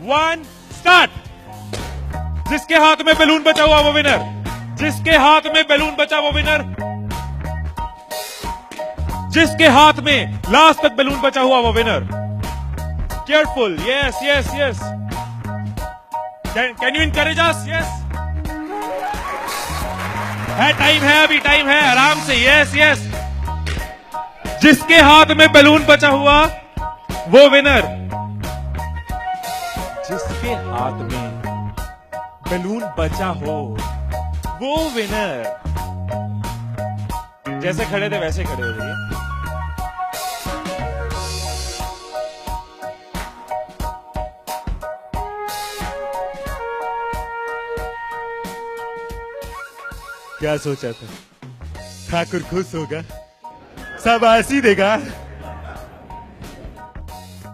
1 start. जिसके हाथ में बैलून बचा हुआ वो विनर, जिसके हाथ में बैलून बचा वो विनर, जिसके हाथ में लास्ट तक बैलून बचा हुआ वो winner. Careful, yes yes yes, can you encourage us? Yes, है टाइम है, अभी टाइम है, आराम से, यस यस। जिसके हाथ में बैलून बचा हुआ वो विनर, जिसके हाथ में बैलून बचा हो वो विनर। जैसे खड़े थे वैसे खड़े हो जाइए। क्या सोचा था? ठाकुर खुश होगा, शाबाशी देगा।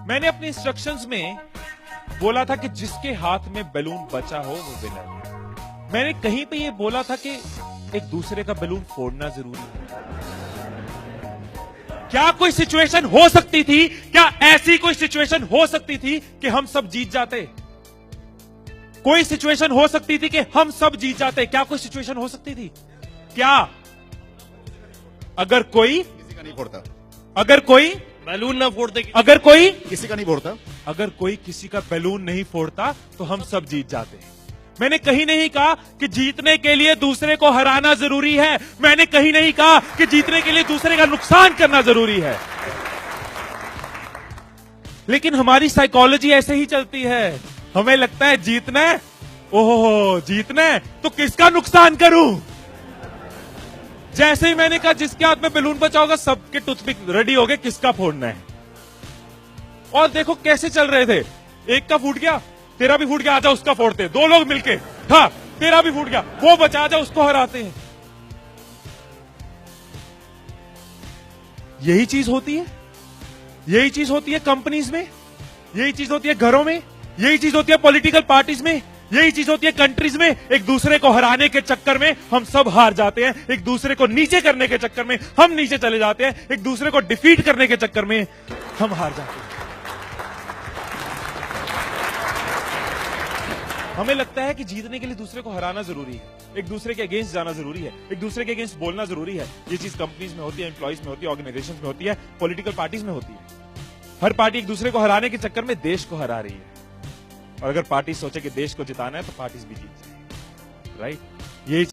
मैंने अपने इंस्ट्रक्शंस में बोला था कि जिसके हाथ में बैलून बचा हो वो विनर। मैंने कहीं पे ये बोला था कि एक दूसरे का बैलून फोड़ना जरूरी है। क्या कोई सिचुएशन हो सकती थी, क्या ऐसी कोई सिचुएशन हो सकती थी कि हम सब जीत जाते? कोई सिचुएशन हो सकती थी कि हम सब जीत जाते? क्या कोई सिचुएशन हो सकती थी? क्या? अगर कोई किसी का नहीं फोड़ता, अगर कोई बैलून ना फोड़ते, अगर कोई किसी का नहीं फोड़ता, अगर कोई किसी का बैलून नहीं फोड़ता तो हम सब जीत जाते। मैंने कहीं नहीं कहा कि जीतने के लिए दूसरे को हराना जरूरी है। मैंने कहीं नहीं कहा कि जीतने के लिए दूसरे का नुकसान करना जरूरी है। लेकिन हमारी साइकोलॉजी ऐसे ही चलती है। हमें लगता है जीतना है, ओहो जीतना है तो किसका नुकसान करूं। जैसे ही मैंने कहा जिसके हाथ में बैलून बचा होगा, सबके टूथपिक रेडी हो गए किसका फोड़ना है। और देखो कैसे चल रहे थे, एक का फूट गया, तेरा भी फूट गया, आजा उसका फोड़ते। दो लोग मिलके, हाँ तेरा भी फूट गया, वो बचा, आजा उसको हराते हैं। यही चीज होती है, यही चीज होती है कंपनीज में, यही चीज होती है घरों में, यही चीज होती है पॉलिटिकल पार्टीज में, यही चीज होती है कंट्रीज में। एक दूसरे को हराने के चक्कर में हम सब हार जाते हैं, एक दूसरे को नीचे करने के चक्कर में हम नीचे चले जाते हैं, एक दूसरे को डिफीट करने के चक्कर में हम हार जाते हैं। हमें लगता है कि जीतने के लिए दूसरे को हराना जरूरी है, एक दूसरे के अगेंस्ट जाना जरूरी है, एक दूसरे के अगेंस्ट बोलना जरूरी है। ये चीज कंपनीज में होती है, एम्प्लॉइज में होती है, ऑर्गेनाइजेशंस में होती है, पॉलिटिकल पार्टीज में होती है। हर पार्टी एक दूसरे को हराने के चक्कर में देश को हरा रही है। और अगर पार्टी सोचे कि देश को जिताना है तो पार्टीज भी जीत जाएंगी, राइट? यही